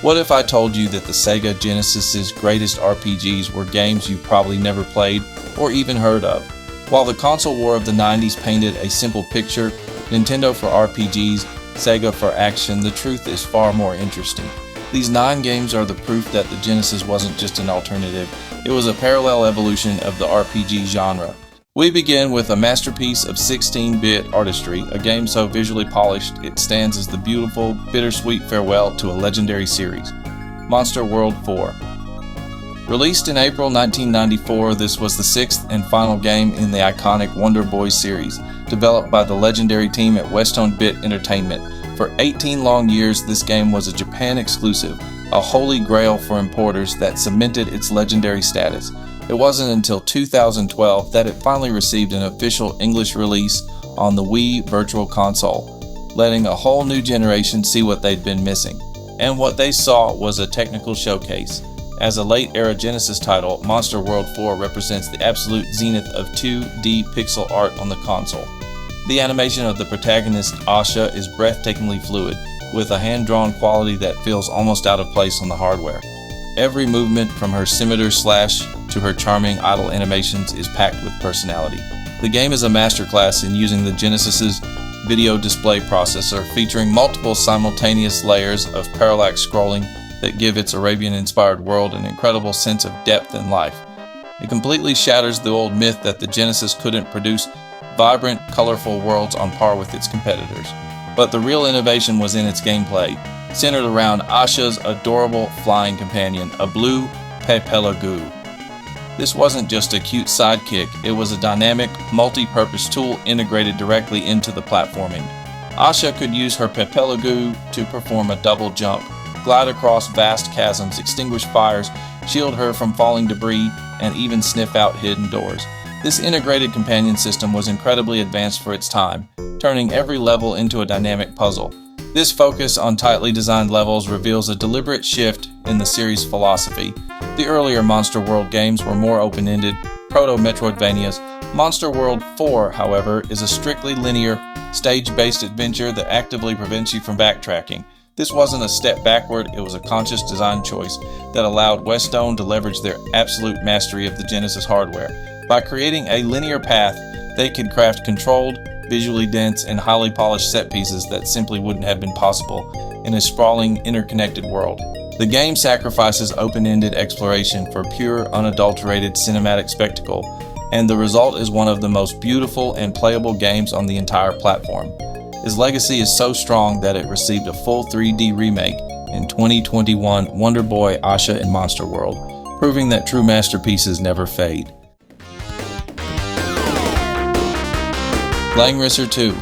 What if I told you that the Sega Genesis's greatest RPGs were games you probably never played or even heard of? While the console war of the 90s painted a simple picture, Nintendo for RPGs, Sega for action, the truth is far more interesting. These 9 games are the proof that the Genesis wasn't just an alternative, it was a parallel evolution of the RPG genre. We begin with a masterpiece of 16-bit artistry, a game so visually polished it stands as the beautiful, bittersweet farewell to a legendary series, Monster World 4. Released in April 1994, this was the 6th and final game in the iconic Wonder Boy series, developed by the legendary team at Westone Bit Entertainment. For 18 long years, this game was a Japan exclusive, a holy grail for importers that cemented its legendary status. It wasn't until 2012 that it finally received an official English release on the Wii Virtual Console, letting a whole new generation see what they'd been missing. And what they saw was a technical showcase. As a late-era Genesis title, Monster World 4 represents the absolute zenith of 2D pixel art on the console. The animation of the protagonist, Asha, is breathtakingly fluid, with a hand-drawn quality that feels almost out of place on the hardware. Every movement, from her scimitar slash to her charming idle animations, is packed with personality. The game is a masterclass in using the Genesis's video display processor, featuring multiple simultaneous layers of parallax scrolling that give its Arabian-inspired world an incredible sense of depth and life. It completely shatters the old myth that the Genesis couldn't produce vibrant, colorful worlds on par with its competitors. But the real innovation was in its gameplay, centered around Asha's adorable flying companion, a blue Pepelagoo. This wasn't just a cute sidekick, it was a dynamic, multi-purpose tool integrated directly into the platforming. Asha could use her Pepelagoo to perform a double jump, glide across vast chasms, extinguish fires, shield her from falling debris, and even sniff out hidden doors. This integrated companion system was incredibly advanced for its time, turning every level into a dynamic puzzle. This focus on tightly designed levels reveals a deliberate shift in the series' philosophy. The earlier Monster World games were more open-ended, proto-Metroidvanias. Monster World 4, however, is a strictly linear, stage-based adventure that actively prevents you from backtracking. This wasn't a step backward, it was a conscious design choice that allowed Westone to leverage their absolute mastery of the Genesis hardware. By creating a linear path, they could craft controlled, visually dense, and highly polished set pieces that simply wouldn't have been possible in a sprawling, interconnected world. The game sacrifices open-ended exploration for pure, unadulterated cinematic spectacle, and the result is one of the most beautiful and playable games on the entire platform. His legacy is so strong that it received a full 3D remake in 2021 Wonder Boy, Asha, and Monster World, proving that true masterpieces never fade. Langrisser II.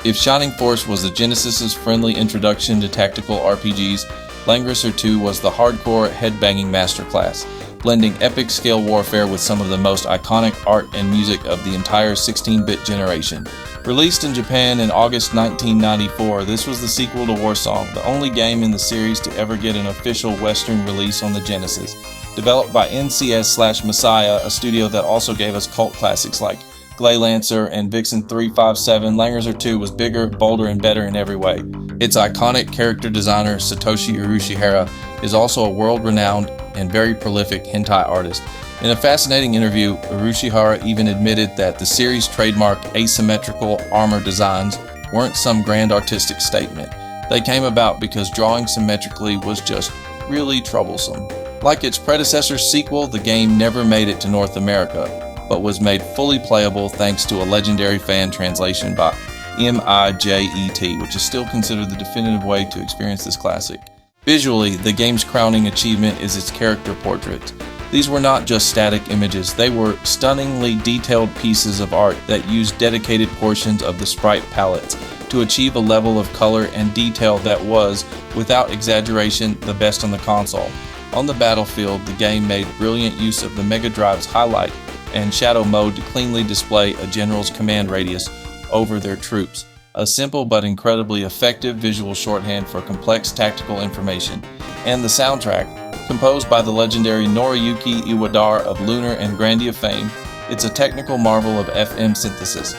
If Shining Force was the Genesis's friendly introduction to tactical RPGs, Langrisser II was the hardcore, headbanging masterclass, blending epic scale warfare with some of the most iconic art and music of the entire 16-bit generation. Released in Japan in August 1994, this was the sequel to Warsong, the only game in the series to ever get an official Western release on the Genesis. Developed by NCS/Messiah, a studio that also gave us cult classics like Lancer and Vixen 357, Langrisser II was bigger, bolder, and better in every way. Its iconic character designer, Satoshi Urushihara, is also a world-renowned and very prolific hentai artist. In a fascinating interview, Urushihara even admitted that the series' trademark asymmetrical armor designs weren't some grand artistic statement. They came about because drawing symmetrically was just really troublesome. Like its predecessor's sequel, the game never made it to North America, but was made fully playable thanks to a legendary fan translation by MIJET, which is still considered the definitive way to experience this classic. Visually, the game's crowning achievement is its character portraits. These were not just static images, they were stunningly detailed pieces of art that used dedicated portions of the sprite palettes to achieve a level of color and detail that was, without exaggeration, the best on the console. On the battlefield, the game made brilliant use of the Mega Drive's highlight and shadow mode to cleanly display a general's command radius over their troops, a simple but incredibly effective visual shorthand for complex tactical information. And the soundtrack, composed by the legendary Noriyuki Iwadare of Lunar and Grandia fame, it's a technical marvel of FM synthesis.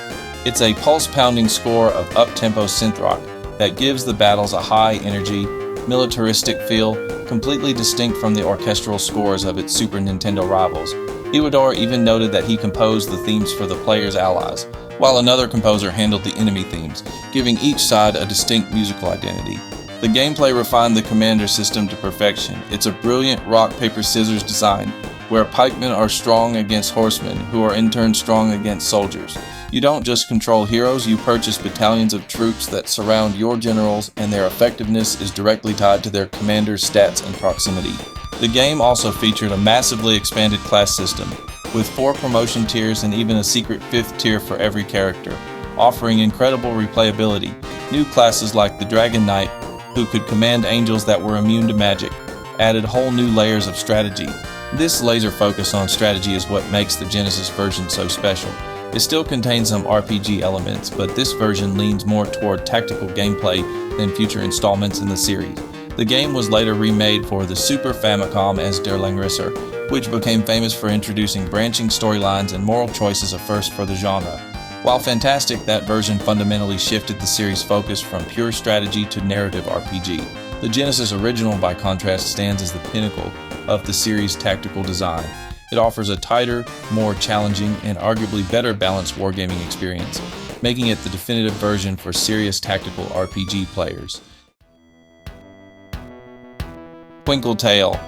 It's a pulse-pounding score of up-tempo synth rock that gives the battles a high-energy, militaristic feel completely distinct from the orchestral scores of its Super Nintendo rivals. Iwador even noted that he composed the themes for the player's allies, while another composer handled the enemy themes, giving each side a distinct musical identity. The gameplay refined the commander system to perfection. It's a brilliant rock-paper-scissors design, where pikemen are strong against horsemen, who are in turn strong against soldiers. You don't just control heroes, you purchase battalions of troops that surround your generals, and their effectiveness is directly tied to their commander's stats and proximity. The game also featured a massively expanded class system, with 4 promotion tiers and even a secret 5th tier for every character, offering incredible replayability. New classes like the Dragon Knight, who could command angels that were immune to magic, added whole new layers of strategy. This laser focus on strategy is what makes the Genesis version so special. It still contains some RPG elements, but this version leans more toward tactical gameplay than future installments in the series. The game was later remade for the Super Famicom as Der Langrisser, which became famous for introducing branching storylines and moral choices, a first for the genre. While fantastic, that version fundamentally shifted the series' focus from pure strategy to narrative RPG. The Genesis original, by contrast, stands as the pinnacle of the series' tactical design. It offers a tighter, more challenging, and arguably better balanced wargaming experience, making it the definitive version for serious tactical RPG players. Twinkle Tale.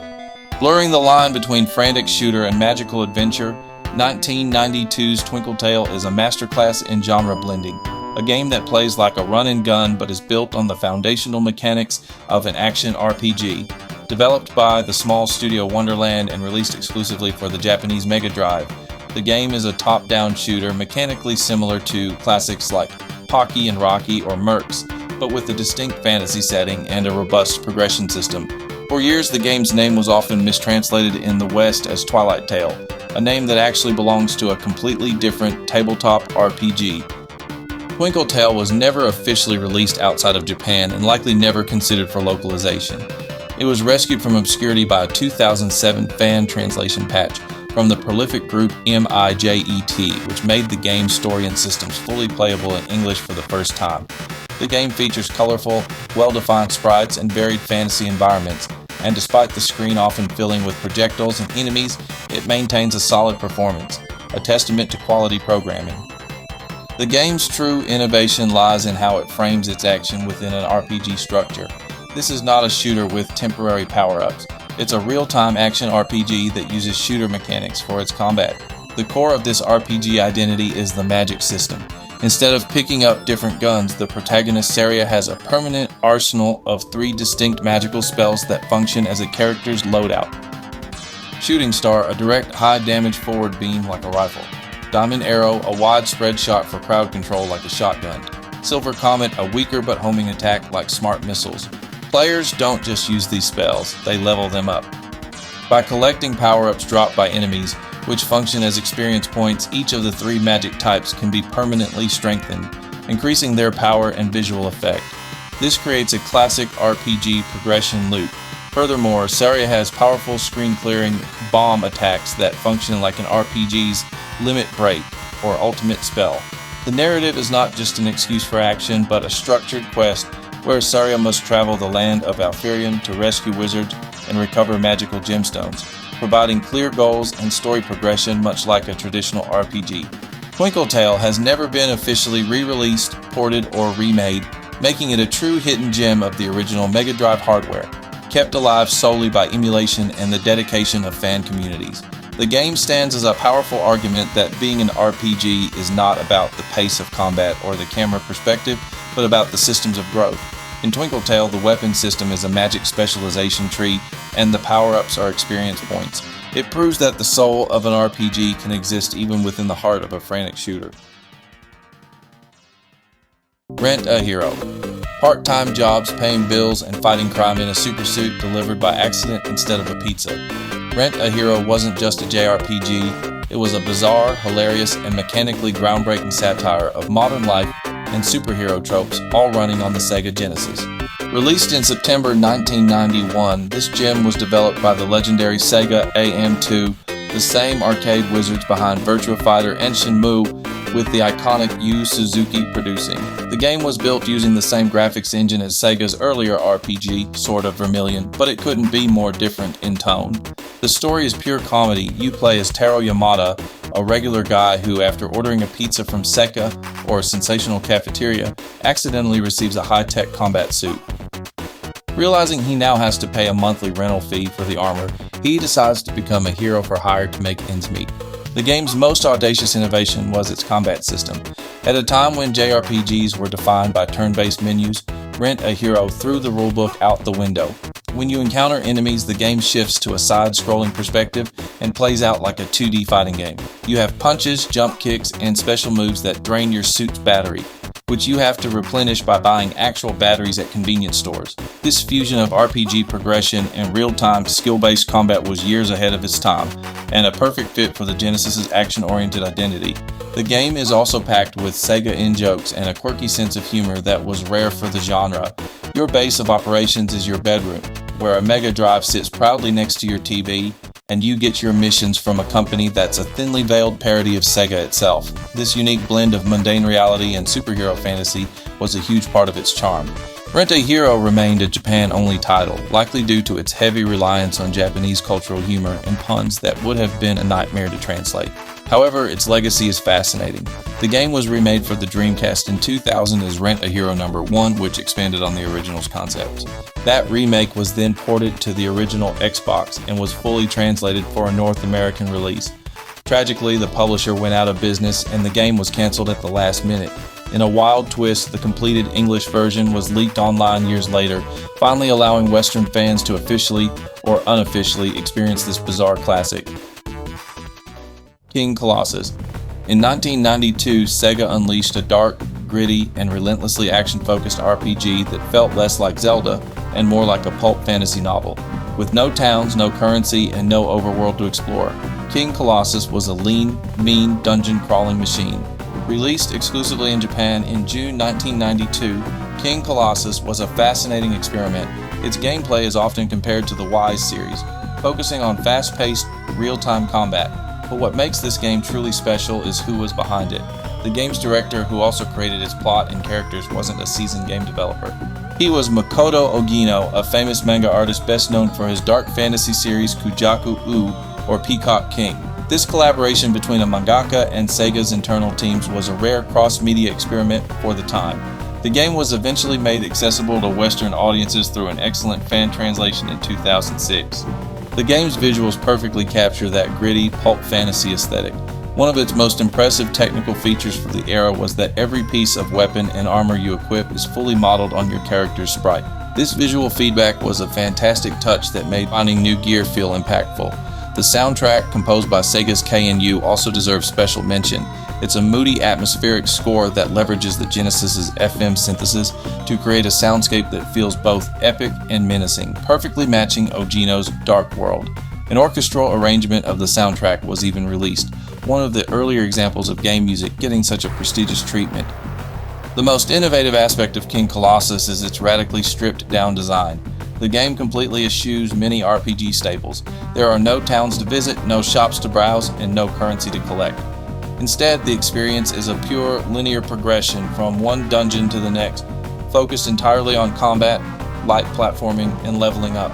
Blurring the line between frantic shooter and magical adventure, 1992's Twinkle Tale is a masterclass in genre blending, a game that plays like a run-and-gun but is built on the foundational mechanics of an action RPG. Developed by the small studio Wonderland and released exclusively for the Japanese Mega Drive, the game is a top-down shooter mechanically similar to classics like Pocky and Rocky or Mercs, but with a distinct fantasy setting and a robust progression system. For years, the game's name was often mistranslated in the West as Twilight Tale, a name that actually belongs to a completely different tabletop RPG. Twinkle Tale was never officially released outside of Japan and likely never considered for localization. It was rescued from obscurity by a 2007 fan translation patch from the prolific group MIJET, which made the game's story and systems fully playable in English for the first time. The game features colorful, well-defined sprites and varied fantasy environments, and despite the screen often filling with projectiles and enemies, it maintains a solid performance, a testament to quality programming. The game's true innovation lies in how it frames its action within an RPG structure. This is not a shooter with temporary power-ups. It's a real-time action RPG that uses shooter mechanics for its combat. The core of this RPG identity is the magic system. Instead of picking up different guns, the protagonist Saria has a permanent arsenal of 3 distinct magical spells that function as a character's loadout. Shooting Star, a direct high-damage forward beam like a rifle. Diamond Arrow, a widespread shot for crowd control like a shotgun. Silver Comet, a weaker but homing attack like smart missiles. Players don't just use these spells, they level them up. By collecting power-ups dropped by enemies, which function as experience points, each of the 3 magic types can be permanently strengthened, increasing their power and visual effect. This creates a classic RPG progression loop. Furthermore, Saria has powerful screen-clearing bomb attacks that function like an RPG's Limit Break, or ultimate spell. The narrative is not just an excuse for action, but a structured quest where Saria must travel the land of Alfirion to rescue wizards and recover magical gemstones, providing clear goals and story progression much like a traditional RPG. Twinkle Tale has never been officially re-released, ported, or remade, making it a true hidden gem of the original Mega Drive hardware, kept alive solely by emulation and the dedication of fan communities. The game stands as a powerful argument that being an RPG is not about the pace of combat or the camera perspective, but about the systems of growth. In Twinkle Tale, the weapon system is a magic specialization tree, and the power-ups are experience points. It proves that the soul of an RPG can exist even within the heart of a frantic shooter. Rent a Hero. Part-time jobs, paying bills, and fighting crime in a supersuit delivered by accident instead of a pizza. Rent a Hero wasn't just a JRPG, it was a bizarre, hilarious, and mechanically groundbreaking satire of modern life and superhero tropes, all running on the Sega Genesis. Released in September 1991, this gem was developed by the legendary Sega AM2 the same arcade wizards behind Virtua Fighter and Shenmue, with the iconic Yu Suzuki producing. The game was built using the same graphics engine as Sega's earlier RPG, Sword of Vermilion, but it couldn't be more different in tone. The story is pure comedy. You play as Taro Yamada, a regular guy who, after ordering a pizza from Seka, or a sensational cafeteria, accidentally receives a high-tech combat suit. Realizing he now has to pay a monthly rental fee for the armor, he decides to become a hero for hire to make ends meet. The game's most audacious innovation was its combat system. At a time when JRPGs were defined by turn-based menus, rent a hero threw the rulebook out the window. When you encounter enemies, the game shifts to a side-scrolling perspective and plays out like a 2D fighting game. You have punches, jump kicks, and special moves that drain your suit's battery, which you have to replenish by buying actual batteries at convenience stores. This fusion of RPG progression and real-time skill-based combat was years ahead of its time, and a perfect fit for the Genesis's action-oriented identity. The game is also packed with Sega in-jokes and a quirky sense of humor that was rare for the genre. Your base of operations is your bedroom, where a Mega Drive sits proudly next to your TV, and you get your missions from a company that's a thinly veiled parody of Sega itself. This unique blend of mundane reality and superhero fantasy was a huge part of its charm. Rent a Hero remained a Japan-only title, likely due to its heavy reliance on Japanese cultural humor and puns that would have been a nightmare to translate. However, its legacy is fascinating. The game was remade for the Dreamcast in 2000 as Rent a Hero No. 1, which expanded on the original's concepts. That remake was then ported to the original Xbox and was fully translated for a North American release. Tragically, the publisher went out of business and the game was canceled at the last minute. In a wild twist, the completed English version was leaked online years later, finally allowing Western fans to officially or unofficially experience this bizarre classic. King Colossus. In 1992, Sega unleashed a dark, gritty, and relentlessly action-focused RPG that felt less like Zelda and more like a pulp fantasy novel. With no towns, no currency, and no overworld to explore, King Colossus was a lean, mean dungeon-crawling machine. Released exclusively in Japan in June 1992, King Colossus was a fascinating experiment. Its gameplay is often compared to the Wise series, focusing on fast-paced, real-time combat. But what makes this game truly special is who was behind it. The game's director, who also created its plot and characters, wasn't a seasoned game developer. He was Makoto Ogino, a famous manga artist best known for his dark fantasy series Kujaku-U, or Peacock King. This collaboration between a mangaka and Sega's internal teams was a rare cross-media experiment for the time. The game was eventually made accessible to Western audiences through an excellent fan translation in 2006. The game's visuals perfectly capture that gritty, pulp fantasy aesthetic. One of its most impressive technical features for the era was that every piece of weapon and armor you equip is fully modeled on your character's sprite. This visual feedback was a fantastic touch that made finding new gear feel impactful. The soundtrack, composed by Sega's K&U, also deserves special mention. It's a moody, atmospheric score that leverages the Genesis's FM synthesis to create a soundscape that feels both epic and menacing, perfectly matching Ogino's Dark World. An orchestral arrangement of the soundtrack was even released, one of the earlier examples of game music getting such a prestigious treatment. The most innovative aspect of King Colossus is its radically stripped-down design. The game completely eschews many RPG staples. There are no towns to visit, no shops to browse, and no currency to collect. Instead, the experience is a pure, linear progression from one dungeon to the next, focused entirely on combat, light platforming, and leveling up.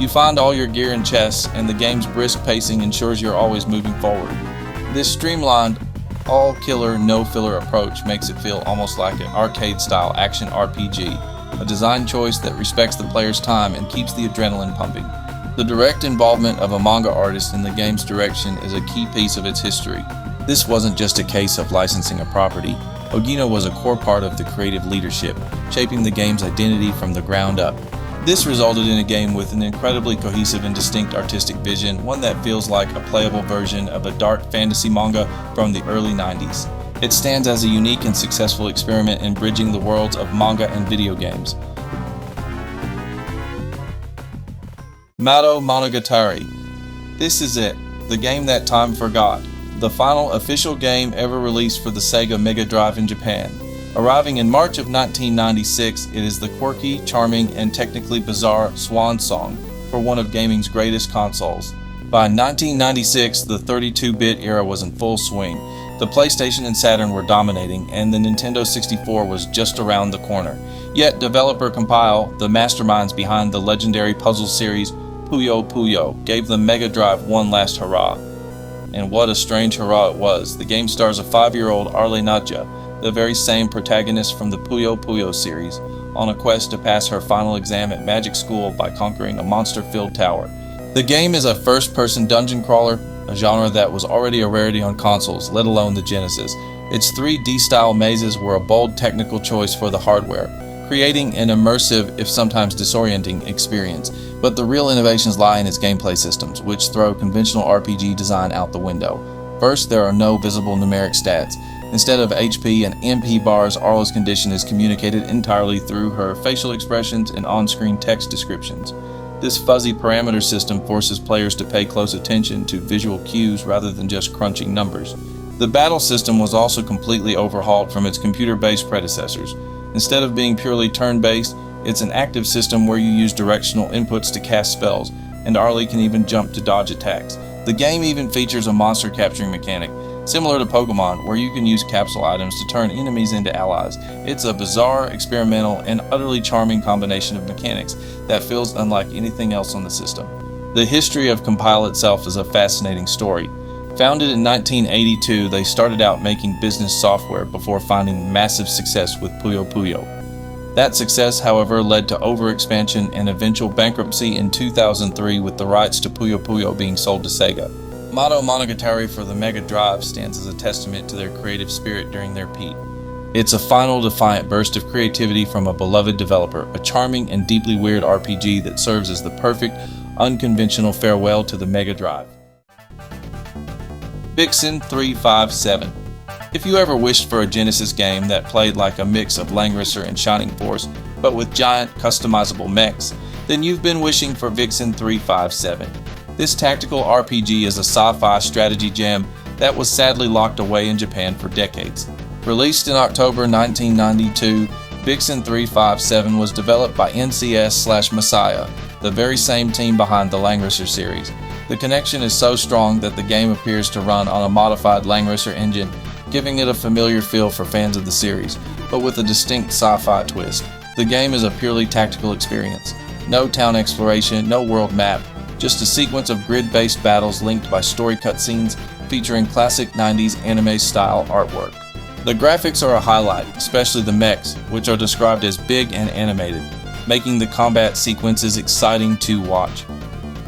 You find all your gear in chests, and the game's brisk pacing ensures you're always moving forward. This streamlined, all-killer, no-filler approach makes it feel almost like an arcade-style action RPG, a design choice that respects the player's time and keeps the adrenaline pumping. The direct involvement of a manga artist in the game's direction is a key piece of its history. This wasn't just a case of licensing a property. Ogino was a core part of the creative leadership, shaping the game's identity from the ground up. This resulted in a game with an incredibly cohesive and distinct artistic vision, one that feels like a playable version of a dark fantasy manga from the early 90s. It stands as a unique and successful experiment in bridging the worlds of manga and video games. Madou Monogatari. This is it, the game that time forgot. The final official game ever released for the Sega Mega Drive in Japan. Arriving in March of 1996, it is the quirky, charming, and technically bizarre swan song for one of gaming's greatest consoles. By 1996, the 32-bit era was in full swing. The PlayStation and Saturn were dominating, and the Nintendo 64 was just around the corner. Yet developer Compile, the masterminds behind the legendary puzzle series Puyo Puyo, gave the Mega Drive one last hurrah. And what a strange hurrah it was. The game stars a 5-year-old Arle, the very same protagonist from the Puyo Puyo series, on a quest to pass her final exam at magic school by conquering a monster-filled tower. The game is a first-person dungeon crawler, a genre that was already a rarity on consoles, let alone the Genesis. Its 3D-style mazes were a bold technical choice for the hardware, creating an immersive, if sometimes disorienting, experience. But the real innovations lie in its gameplay systems, which throw conventional RPG design out the window. First, there are no visible numeric stats. Instead of HP and MP bars, Arle's condition is communicated entirely through her facial expressions and on-screen text descriptions. This fuzzy parameter system forces players to pay close attention to visual cues rather than just crunching numbers. The battle system was also completely overhauled from its computer-based predecessors. Instead of being purely turn-based, it's an active system where you use directional inputs to cast spells, and Arle can even jump to dodge attacks. The game even features a monster capturing mechanic, similar to Pokemon, where you can use capsule items to turn enemies into allies. It's a bizarre, experimental, and utterly charming combination of mechanics that feels unlike anything else on the system. The history of Compile itself is a fascinating story. Founded in 1982, they started out making business software before finding massive success with Puyo Puyo. That success, however, led to overexpansion and eventual bankruptcy in 2003 with the rights to Puyo Puyo being sold to Sega. Madou Monogatari for the Mega Drive stands as a testament to their creative spirit during their peak. It's a final defiant burst of creativity from a beloved developer, a charming and deeply weird RPG that serves as the perfect, unconventional farewell to the Mega Drive. Vixen 357. If you ever wished for a Genesis game that played like a mix of Langrisser and Shining Force, but with giant, customizable mechs, then you've been wishing for Vixen 357. This tactical RPG is a sci-fi strategy gem that was sadly locked away in Japan for decades. Released in October 1992, Vixen 357 was developed by NCS/Messiah, the very same team behind the Langrisser series. The connection is so strong that the game appears to run on a modified Langrisser engine, giving it a familiar feel for fans of the series, but with a distinct sci-fi twist. The game is a purely tactical experience. No town exploration, no world map, just a sequence of grid-based battles linked by story cutscenes featuring classic 90s anime-style artwork. The graphics are a highlight, especially the mechs, which are described as big and animated, making the combat sequences exciting to watch.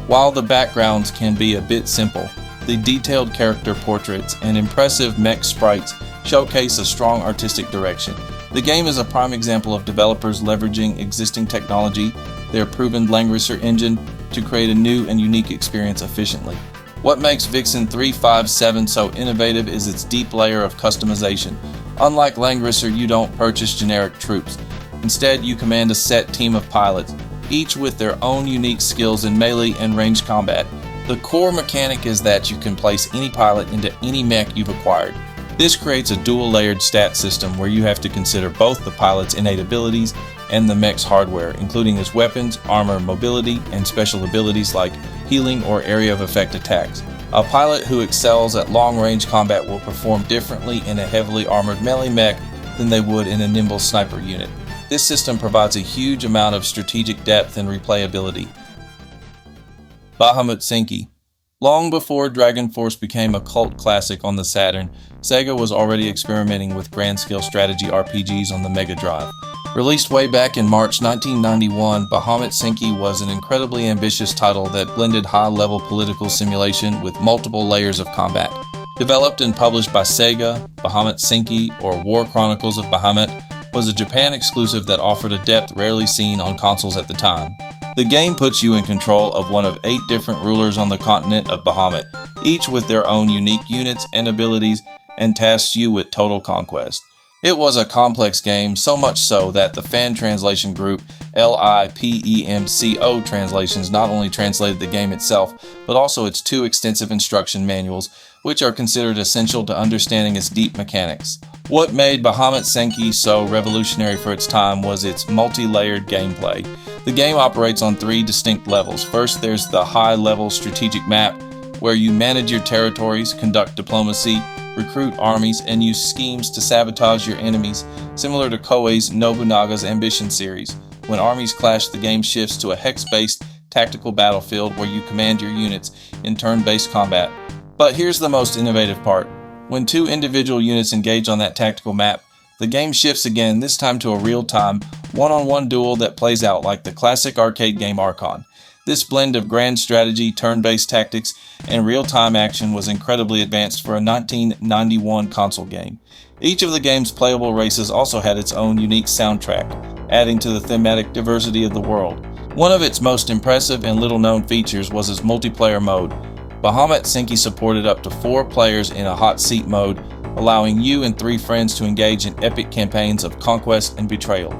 While the backgrounds can be a bit simple, the detailed character portraits and impressive mech sprites showcase a strong artistic direction. The game is a prime example of developers leveraging existing technology, their proven Langrisser engine, to create a new and unique experience efficiently. What makes Vixen 357 so innovative is its deep layer of customization. Unlike Langrisser, you don't purchase generic troops. Instead, you command a set team of pilots, each with their own unique skills in melee and ranged combat. The core mechanic is that you can place any pilot into any mech you've acquired. This creates a dual-layered stat system where you have to consider both the pilot's innate abilities and the mech's hardware, including its weapons, armor, mobility, and special abilities like healing or area of effect attacks. A pilot who excels at long-range combat will perform differently in a heavily armored melee mech than they would in a nimble sniper unit. This system provides a huge amount of strategic depth and replayability. Bahamut Senki. Long before Dragon Force became a cult classic on the Saturn, Sega was already experimenting with grand-scale strategy RPGs on the Mega Drive. Released way back in March 1991, Bahamut Senki was an incredibly ambitious title that blended high-level political simulation with multiple layers of combat. Developed and published by Sega, Bahamut Senki, or War Chronicles of Bahamut, was a Japan exclusive that offered a depth rarely seen on consoles at the time. The game puts you in control of one of 8 different rulers on the continent of Bahamut, each with their own unique units and abilities, and tasks you with total conquest. It was a complex game, so much so that the fan translation group LIPEMCO Translations not only translated the game itself, but also its 2 extensive instruction manuals, which are considered essential to understanding its deep mechanics. What made Bahamut Senki so revolutionary for its time was its multi-layered gameplay. The game operates on 3 distinct levels. First, there's the high-level strategic map, where you manage your territories, conduct diplomacy, recruit armies, and use schemes to sabotage your enemies, similar to Koei's Nobunaga's Ambition series. When armies clash, the game shifts to a hex-based tactical battlefield where you command your units in turn-based combat. But here's the most innovative part. When two individual units engage on that tactical map, the game shifts again, this time to a real-time, one-on-one duel that plays out like the classic arcade game Archon. This blend of grand strategy, turn-based tactics, and real-time action was incredibly advanced for a 1991 console game. Each of the game's playable races also had its own unique soundtrack, adding to the thematic diversity of the world. One of its most impressive and little-known features was its multiplayer mode. Bahamut Senki supported up to 4 players in a hot seat mode, allowing you and 3 friends to engage in epic campaigns of conquest and betrayal.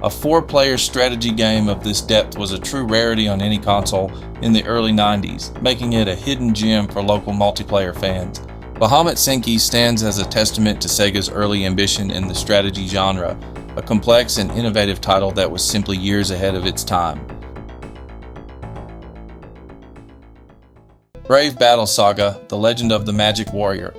A 4-player strategy game of this depth was a true rarity on any console in the early 90s, making it a hidden gem for local multiplayer fans. Bahamut Senki stands as a testament to Sega's early ambition in the strategy genre, a complex and innovative title that was simply years ahead of its time. Brave Battle Saga: The Legend of the Magic Warrior.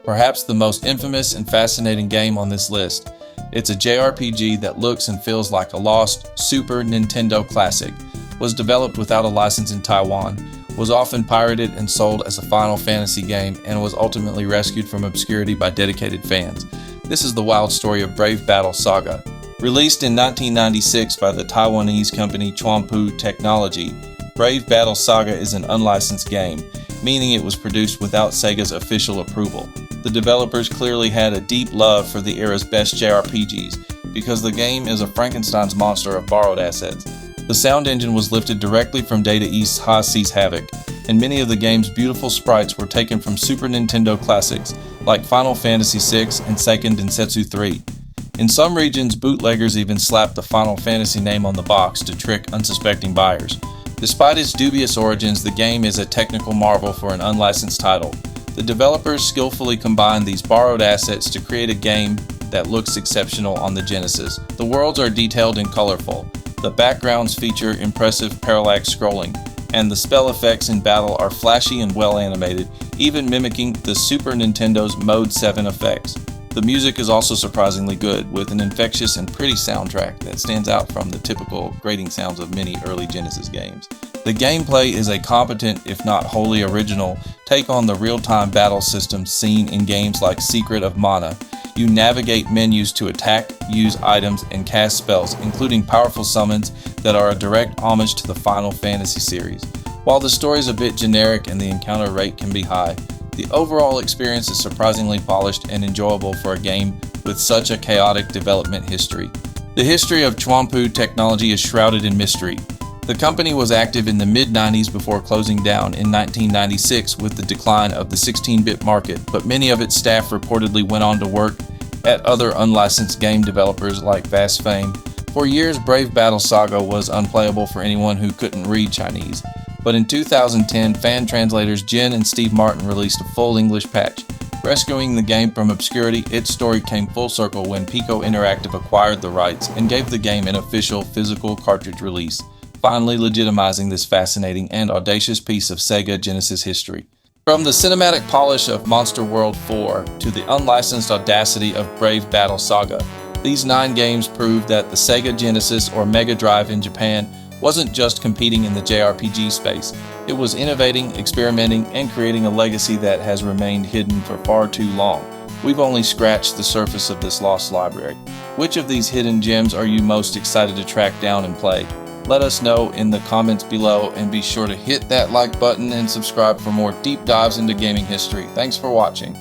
Perhaps the most infamous and fascinating game on this list. It's a JRPG that looks and feels like a lost Super Nintendo classic, was developed without a license in Taiwan, was often pirated and sold as a Final Fantasy game, and was ultimately rescued from obscurity by dedicated fans. This is the wild story of Brave Battle Saga. Released in 1996 by the Taiwanese company Chuanpu Technology, Brave Battle Saga is an unlicensed game, meaning it was produced without Sega's official approval. The developers clearly had a deep love for the era's best JRPGs, because the game is a Frankenstein's monster of borrowed assets. The sound engine was lifted directly from Data East's High Seas Havoc, and many of the game's beautiful sprites were taken from Super Nintendo classics like Final Fantasy VI and Seiken Densetsu III. In some regions, bootleggers even slapped the Final Fantasy name on the box to trick unsuspecting buyers. Despite its dubious origins, the game is a technical marvel for an unlicensed title. The developers skillfully combined these borrowed assets to create a game that looks exceptional on the Genesis. The worlds are detailed and colorful, the backgrounds feature impressive parallax scrolling, and the spell effects in battle are flashy and well animated, even mimicking the Super Nintendo's Mode 7 effects. The music is also surprisingly good, with an infectious and pretty soundtrack that stands out from the typical grating sounds of many early Genesis games. The gameplay is a competent, if not wholly original, take on the real-time battle systems seen in games like Secret of Mana. You navigate menus to attack, use items, and cast spells, including powerful summons that are a direct homage to the Final Fantasy series. While the story is a bit generic and the encounter rate can be high, the overall experience is surprisingly polished and enjoyable for a game with such a chaotic development history. The history of Chuanpu Technology is shrouded in mystery. The company was active in the mid-90s before closing down in 1996 with the decline of the 16-bit market, but many of its staff reportedly went on to work at other unlicensed game developers like Vast Fame. For years, Brave Battle Saga was unplayable for anyone who couldn't read Chinese. But in 2010, fan translators Jen and Steve Martin released a full English patch. Rescuing the game from obscurity, its story came full circle when Pico Interactive acquired the rights and gave the game an official physical cartridge release, finally legitimizing this fascinating and audacious piece of Sega Genesis history. From the cinematic polish of Monster World 4 to the unlicensed audacity of Brave Battle Saga, these 9 games proved that the Sega Genesis or Mega Drive in Japan wasn't just competing in the JRPG space. It was innovating, experimenting, and creating a legacy that has remained hidden for far too long. We've only scratched the surface of this lost library. Which of these hidden gems are you most excited to track down and play? Let us know in the comments below, and be sure to hit that like button and subscribe for more deep dives into gaming history. Thanks for watching.